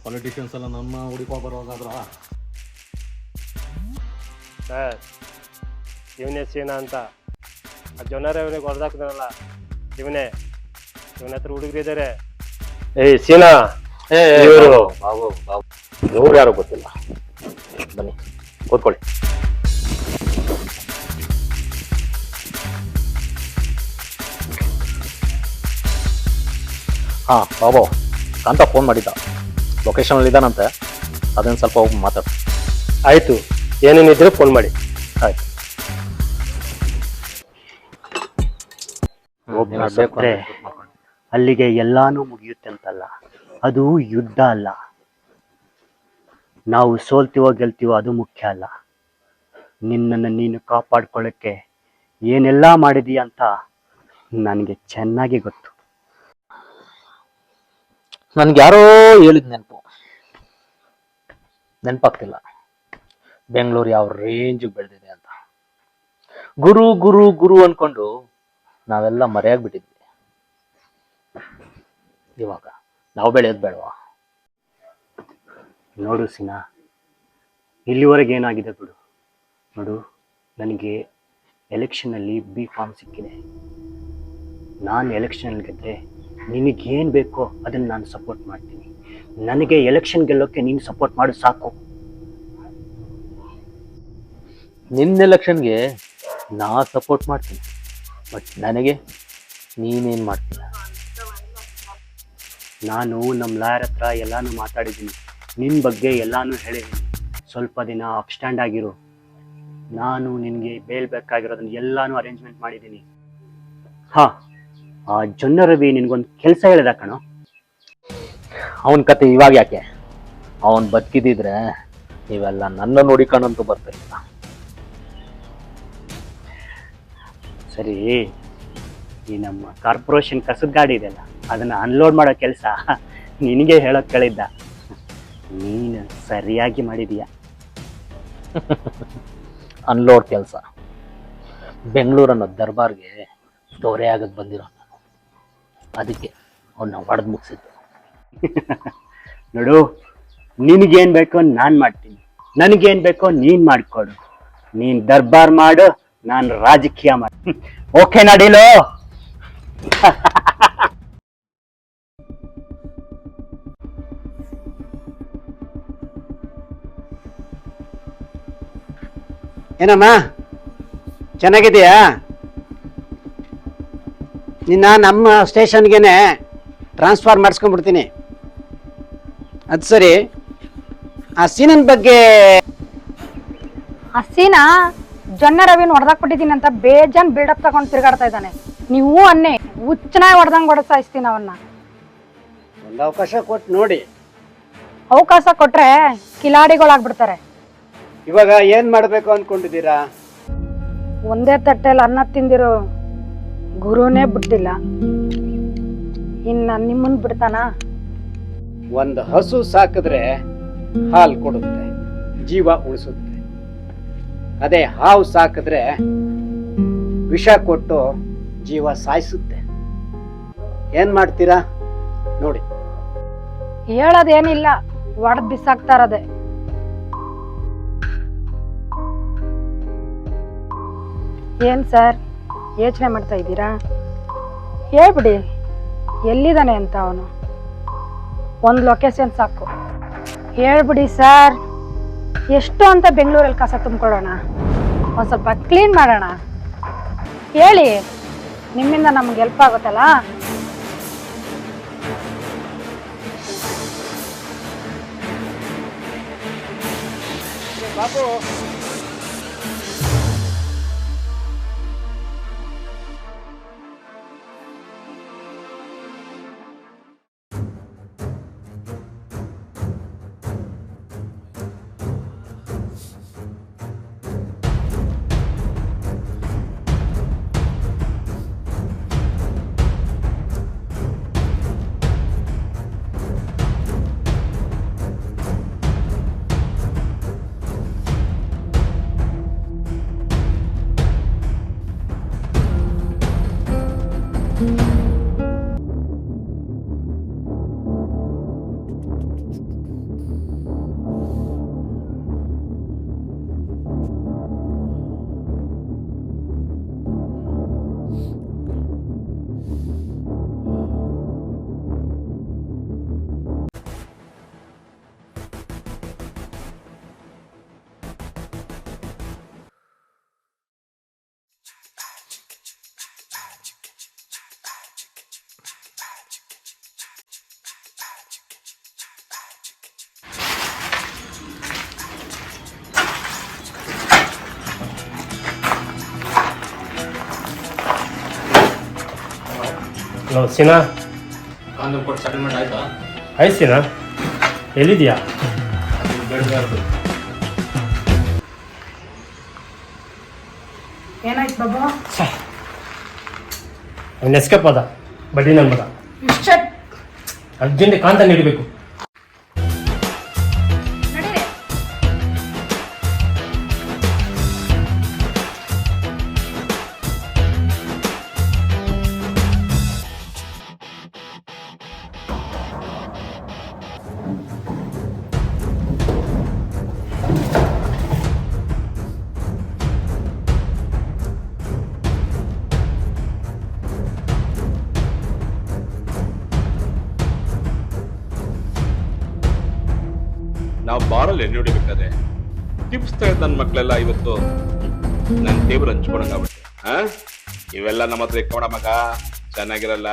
Politicians ಎಲ್ಲ ನಮ್ಮ ಹುಡುಕೋ ಬರುವಾಗಾದ್ರ sir ಇವನೇ ಸೀನಾ ಅಂತ ಆ ಜನರ ಇವನಿಗೆ ಹೊಡೆದಾಕ್ತಾನಲ್ಲ ಇವನೇ ಇವನ ಹತ್ರ ಹುಡುಗರಿದ್ದಾರೆ. ಏಯ್ ಸೀನಾ ಇವರು ಬಾಬು ಬಾಬು ಇವ್ರು ಯಾರು ಗೊತ್ತಿಲ್ಲ, ಬನ್ನಿ ಕೂತ್ಕೊಳ್ಳಿ. ಹಾಂ ಬಾಬು ಕಾಂತ ಫೋನ್ ಮಾಡಿದ್ದ, ಲೊಕೇಶನಲ್ಲಿ ಇದ್ದಾನಂತೆ, ಅದನ್ನು ಸ್ವಲ್ಪ ಹೋಗಿ ಮಾತಾಡು. ಆಯ್ತು, ಏನೇನಿದ್ರೆ ಫೋನ್ ಮಾಡಿ. ಆಯ್ತು. ಅಲ್ಲಿಗೆ ಎಲ್ಲಾನು ಮುಗಿಯುತ್ತೆ ಅಂತಲ್ಲ, ಅದು ಯುದ್ಧ ಅಲ್ಲ. ನಾವು ಸೋಲ್ತೀವೋ ಗೆಲ್ತೀವೋ ಅದು ಮುಖ್ಯ ಅಲ್ಲ. ನಿನ್ನನ್ನು ನೀನು ಕಾಪಾಡ್ಕೊಳ್ಳೋಕ್ಕೆ ಏನೆಲ್ಲ ಮಾಡಿದೀಯ ಅಂತ ನನಗೆ ಚೆನ್ನಾಗಿ ಗೊತ್ತು. ನನ್ಗೆ ಯಾರೋ ಹೇಳಿದ ನೆನಪಾಗ್ತಿಲ್ಲ ಬೆಂಗಳೂರು ಯಾವ ರೇಂಜಿಗೆ ಬೆಳೆದಿದೆ ಅಂತ. ಗುರು ಗುರು ಗುರು ಅನ್ಕೊಂಡು ನಾವೆಲ್ಲ ಮರೆಯಾಗ್ಬಿಟ್ಟಿದ್ವಿ. ಇವಾಗ ನಾವು ಬೆಳೆಯೋದು ಬೇಡವಾ? ನೋಡು ಸಿನಾ, ಇಲ್ಲಿವರೆಗೆ ಏನಾಗಿದೆ ಬಿಡು. ನೋಡು, ನನಗೆ ಎಲೆಕ್ಷನಲ್ಲಿ B.Com ಸಿಕ್ಕಿದೆ. ನಾನು ಎಲೆಕ್ಷನಲ್ಲಿ ಗೆದ್ದರೆ ನಿನಗೇನು ಬೇಕೋ ಅದನ್ನು ನಾನು ಸಪೋರ್ಟ್ ಮಾಡ್ತೀನಿ. ನನಗೆ ಎಲೆಕ್ಷನ್ ಗೆಲ್ಲೋಕ್ಕೆ ನೀನು ಸಪೋರ್ಟ್ ಮಾಡು ಸಾಕು. ನಿನ್ನ ಎಲೆಕ್ಷನ್ಗೆ ನಾ ಸಪೋರ್ಟ್ ಮಾಡ್ತೀನಿ, ಬಟ್ ನನಗೆ ನೀನೇನು ಮಾಡ್ತೀಯ? ನಾನು ನಮ್ಮ ಲಾಯರ್ ಹತ್ರ ಎಲ್ಲಾನು ಮಾತಾಡಿದ್ದೀನಿ, ನಿನ್ನ ಬಗ್ಗೆ ಎಲ್ಲಾನು ಹೇಳಿದ್ದೀನಿ. ಸ್ವಲ್ಪ ದಿನ ಅಪ್ಸ್ಟ್ಯಾಂಡ್ ಆಗಿರು. ನಾನು ನಿನಗೆ ಬೇಲ್ ಬೇಕಾಗಿರೋದನ್ನ ಎಲ್ಲಾನು ಅರೇಂಜ್ಮೆಂಟ್ ಮಾಡಿದ್ದೀನಿ. ಹಾಂ, ಆ ಜೊನ್ನ ರವಿ ನಿನಗೊಂದು ಕೆಲಸ ಹೇಳಿದ ಕಣೋ. ಅವನ ಕತೆ ಇವಾಗ ಯಾಕೆ? ಅವನ್ ಬದುಕಿದಿದ್ರೆ ನೀವೆಲ್ಲ ನನ್ನ ನೋಡಿಕೊಂಡಂತೂ ಬರ್ತಿರ್ಲಿಲ್ಲ. ಸರಿ, ಈ ನಮ್ಮ ಕಾರ್ಪೊರೇಷನ್ ಕಸದ ಗಾಡಿ ಇದೆಯಲ್ಲ, ಅದನ್ನು ಅನ್ಲೋಡ್ ಮಾಡೋ ಕೆಲಸ ನಿನಗೆ ಹೇಳೋಕೆ ಕೇಳಿದ್ದ. ನೀನು ಸರಿಯಾಗಿ ಮಾಡಿದೀಯ. ಅನ್ಲೋಡ್ ಕೆಲಸ ಬೆಂಗಳೂರು ಅನ್ನೋ ದರ್ಬಾರ್ಗೆ ದೊರೆ ಆಗಕ್ಕೆ ಬಂದಿರೋ ನಾನು, ಅದಕ್ಕೆ ಅವನ್ನ ಹೊಡೆದು ಮುಗಿಸಿದ್ದು. ನೋಡು, ನಿನಗೇನು ಬೇಕೋ ನಾನು ಮಾಡ್ತೀನಿ, ನನಗೇನು ಬೇಕೋ ನೀನು ಮಾಡಿಕೊಡು. ನೀನು ದರ್ಬಾರ್ ಮಾಡು, ನಾನು ರಾಜಕೀಯ ಮಾಡಿ. ಓಕೆ ನಡೀಲು. ಏನಮ್ಮ ಚೆನ್ನಾಗಿದೆಯಾ? ನಿನ್ನ ನಮ್ಮ ಸ್ಟೇಷನ್ಗೆ ಟ್ರಾನ್ಸ್ಫರ್ ಮಾಡಿಸ್ಕೊಂಡ್ಬಿಡ್ತೀನಿ. ಅದು ಸರಿ, ಆ ಸೀನನ್ ಬಗ್ಗೆ ಆ ಸೀನಾ ಜೊನ್ನ ರವಿನ ಹೊಡೆದಾಕ್ಬಿಟ್ಟಿದ್ದೀನಿ ಅಂತ ಬೇಜಾನ್ ಬಿಲ್ಡಪ್ ತಗೊಂಡು ತಿರುಗಾಡ್ತಾ ಇದ್ದಾನೆ. ನೀವು ಅನ್ನೇ ಹುಚ್ಚನಾಗಿ ಹೊಡೆದಂಗೆ ಹೊಡೆಸಾಯಿಸ್ತೀನಿ ಅವನ್ನ. ಒಂದು ಅವಕಾಶ ಕೊಟ್ಟು ನೋಡಿ. ಅವಕಾಶ ಕೊಟ್ರೆ ಕಿಲಾಡಿಗಳಾಗ್ಬಿಡ್ತಾರೆ. ಇವಾಗ ಏನು ಮಾಡಬೇಕು ಅಂದ್ಕೊಂಡಿದ್ದೀರಾ? ಒಂದೇ ತಟ್ಟೆಯಲ್ಲಿ ಅನ್ನ ತಿಂದಿರೋ ಗುರುನೇ ಬಿಟ್ಟಿಲ್ಲ, ಇನ್ನು ನಿಮ್ಮನ್ನ ಬಿಡ್ತಾನ? ಒಂದು ಹಸು ಸಾಕಿದ್ರೆ ಹಾಲು ಕೊಡುತ್ತೆ, ಜೀವ ಉಳಿಸುತ್ತೆ. ಅದೇ ಹಾವು ಸಾಕಿದ್ರೆ ವಿಷ ಕೊಟ್ಟು ಜೀವ ಸಾಯಿಸುತ್ತೆ. ಏನ್ ಮಾಡ್ತೀರಾ ನೋಡಿ. ಹೇಳೋದೇನಿಲ್ಲ, ಒಡೆದ್ ಬಿಸಾಕ್ತಾ ಇರೋದೆ. ಏನ್ ಸರ್ ಯೋಚನೆ ಮಾಡ್ತಾ ಇದ್ದೀರಾ? ಹೇಳ್ಬಿಡಿ ಎಲ್ಲಿದ್ದಾನೆ ಅಂತ. ಅವನು ಒಂದು ಲೊಕೇಶನ್ ಸಾಕು, ಹೇಳ್ಬಿಡಿ ಸರ್. ಎಷ್ಟು ಅಂತ ಬೆಂಗಳೂರಲ್ಲಿ ಕಸ ತುಂಬಿಕೊಳ್ಳೋಣ, ಒಂದು ಸ್ವಲ್ಪ ಕ್ಲೀನ್ ಮಾಡೋಣ. ಹೇಳಿ, ನಿಮ್ಮಿಂದ ನಮ್ಗೆ ಹೆಲ್ಪ್ ಆಗುತ್ತಲ್ಲ. ಬಾಬು, ಹಲೋ ಸೀನಾ, ಕೊಟ್ಟು ಸೆಟಲ್ಮೆಂಟ್ ಆಯ್ತಾ? ಆಯ್ತು ಸೀನಾ, ಎಲ್ಲಿದ್ಯಾ? ಏನಾಯ್ತು ಬಾಬು? ಅವ್ನು ಎಸ್ಕೇಪ್ ಅದ, ಬಡ್ಡಿ ನನ್ನ ಮಗ. ಇಷ್ಟೇ ಅರ್ಜೆಂಟ್ ಕಾಂತ ನೀಡಬೇಕು. ನಡೀರಿ. ನಾವು ಬಾರಲ್ಲಿ ಎಣ್ಣೆ ಹೊಡಿಬೇಕಾದ್ರೆ ಟಿಪ್ಸ್ ತೆಗೆದು ನನ್ನ ಮಕ್ಕಳೆಲ್ಲ ಇವತ್ತು ನನ್ನ ಟೇಬಲ್ ಹಂಚ್ಕೊಳಂಗಾಗ್ಬಿಟ್ಟೆ. ಇವೆಲ್ಲ ನಮ್ಮ ಹತ್ರ ಇಟ್ಕೊಳ ಮಗ, ಚೆನ್ನಾಗಿರಲ್ಲ.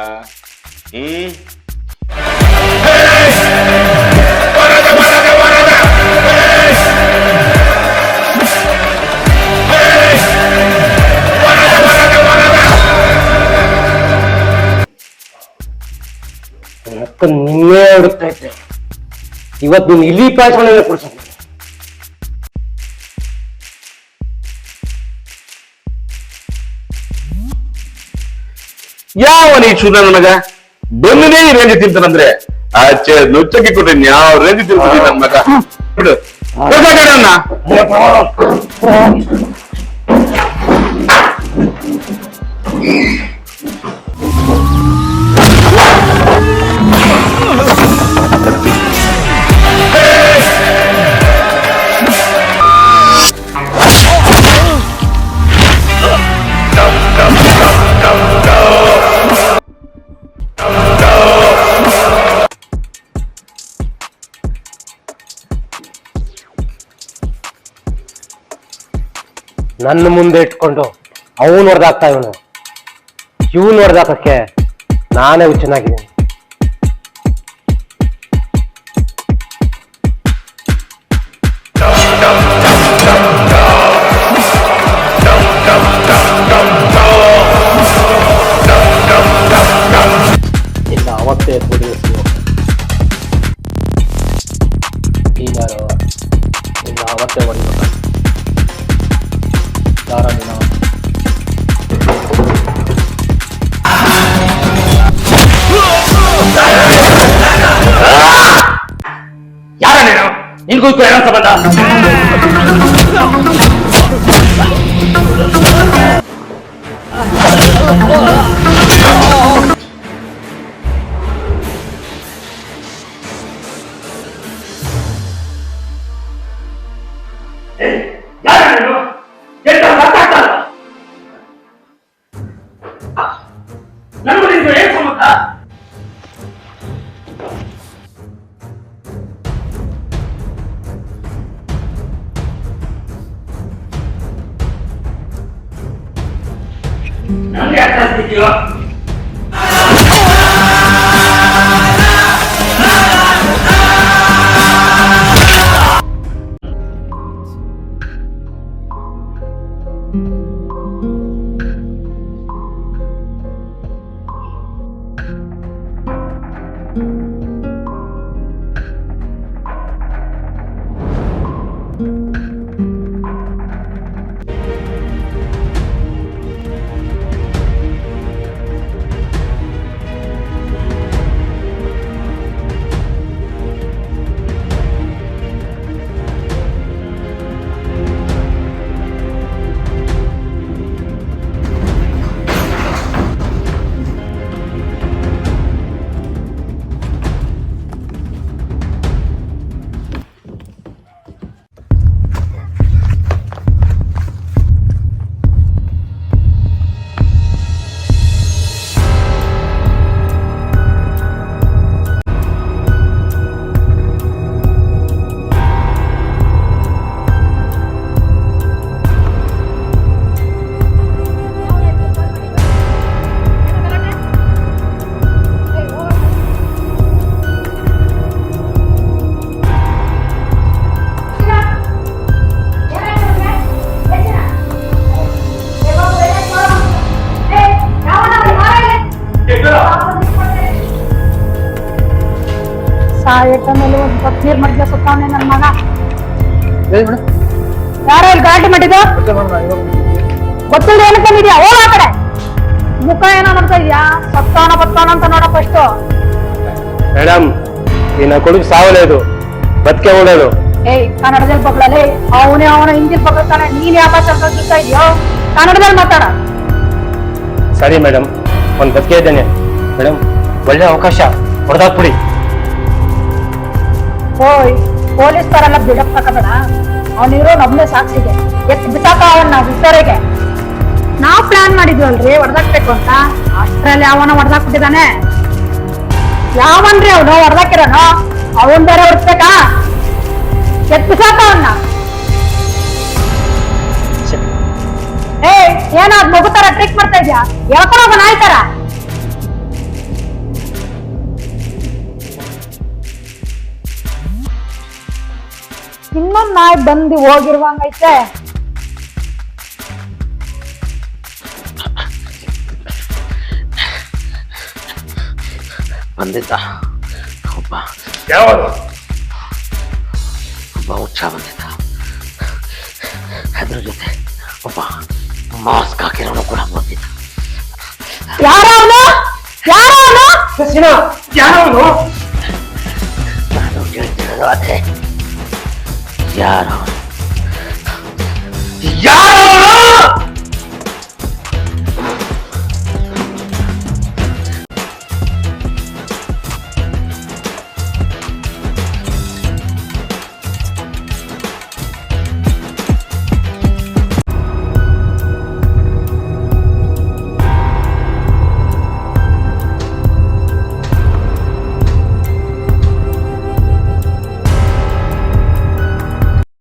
ನಿನ್ನೆ ಹುಡುಕ್ತಾ ಇದ್ದೆ, ಇವತ್ತು ನೀನು ಇಲ್ಲಿ ಪಾಯ್ಸ್ಕೊಂಡೆ ಕೊಡ್ಸ. ಯಾವ ನೀ ಚೂರ ನನಗ ಬಂದನೇ ರೇಂಜ್ ತಿಂತಾನಂದ್ರೆ ಆಚೆ ನುಚ್ಚಕ್ಕೆ ಕೊಟ್ರಿ ಯಾವ ರೇಂಜ್ ತಿಂತೀನಿ ನನ್ನ ಮಗ. ಬಿಡು ಕೊಡ್ಬೇಕಣ್ಣ. ನನ್ನ ಮುಂದೆ ಇಟ್ಕೊಂಡು ಅವನು ಹೊಡೆದಾಕ್ತಾ ಇವನು ಹೊಡೆದಾಕಕ್ಕೆ ನಾನೇ ಹುಚ್ಚನಾಗಿದ್ದೀನಿ. ಇಲ್ಲ ಅವತ್ತೇ ಕುಡಿಯಿಸಿ ನೀನಾರು ಇಲ್ಲ ಅವತ್ತೇ ಹೊಡಿಬೇಕ ಯಾರ ನೀನು? ಯಾರ ನೀನು? ನಿನ್ಗೂ ಏನೋ ಸಂಬಂಧ? ಸಾಯಟ ಮೇಲೆ ಒಂದು ನೀರ್ ಮಡ್ಗೆ ಸುತ್ತಾವನೆ ನನ್ನ ಮಗ. ಹೇಳಿ ಮೇಡಮ್. ಯಾರೋ ಇಲ್ಲಿ ಗಲಾಟೆ ಮಾಡಿದ್ದು ಗೊತ್ತಿಲ್ಲ, ಏನಕ್ಕೆ ಬಂದಿದ್ಯಾ? ಹೋಗ ಆ ಕಡೆ. ಮುಖ ಏನೋ ನೋಡ್ತಾ ಇದ್ಯಾ? ಸತ್ತಾನ ಬತ್ತಾನ ಅಂತ ನೋಡಪ್ಪ ಅಷ್ಟು. ಮೇಡಮ್ ನಿನ್ನ ಕೊಡುಗೆ ಸಾವలేదు ಬದುಕೆ ಓಡೋದು. ಏಯ್ ಕನ್ನಡದಲ್ಲಿ ಬಗ್ಲೇ ಅವನ ಹಿಂದಿಲ್ ಬಗ್ತಾನೆ, ನೀನ್ ಯಾವ ಭಾಷೆ ಕಲ್ತಾ ಇದೆಯೋ? ಕನ್ನಡದಲ್ಲಿ ಮಾತಾಡ. ಸರಿ ಮೇಡಮ್, ಒಂದು ಬದುಕೆ ಇದ್ದೇನೆ ಮೇಡಮ್, ಒಳ್ಳೆ ಅವಕಾಶ ಹೊಡೆದಾಕ್ಬಿಡಿ. ಓಯ್ ಪೊಲೀಸ್ ತರೆಲ್ಲ ಬಿಡಪ್ ತಗೋಬೇಡ. ಅವನಿರೋ ನಮ್ನೆ ಸಾಕ್ಷಿಗೆ ಎತ್ ಬಿಸಾಕ ಅವನ್ನ ವಿಚಾರಿಗೆ. ನಾವ್ ಪ್ಲಾನ್ ಮಾಡಿದ್ವಲ್ರಿ ಹೊಡೆದಾಕ್ಬೇಕು ಅಂತ, ಅಷ್ಟ್ರಲ್ಲಿ ಅವನ ಹೊಡೆದಾಕ್ಬಿಟ್ಟಿದ್ದಾನೆ. ಯಾವನ್ರಿ ಅವನು ಹೊಡೆದಾಕಿರೋನು? ಅವನ್ ಬೇರೆ ಹೊಡ್ಸ್ಬೇಕಾ? ಎತ್ ಬಿಸಾಕ ಅವನ್ನ. ಏಯ್ ಏನೋ ಅದ್ ಮಗು ತರ ಟ್ರಿಕ್ ಮಾಡ್ತಾ ಇದ್ಯಾ? ಎಳ್ಕೊಂಡೋಗ ನಾಯಿ ತರ. ಇನ್ನೊಂದ್ ನಾಯಿ ಬಂದು ಹೋಗಿರುವಂಗೈತೆ. ಬಂದಿದ್ದ ಒಬ್ಬ ಯಾವುದು? ಹುಚ್ಚ ಬಂದಿದ್ದ. ಅದ್ರ ಜೊತೆ ಒಬ್ಬ ಮಾಸ್ಕ್ ಹಾಕಿರೋನು ಕೂಡ ಬಂದಿದ್ದ. ಯಾರವನು? ಯಾರವನು? ಯಾರು? ನಾನು ಕೇಳ್ತಿರೋದು ಅದೇ. ಯಾರು? ಯಾರು?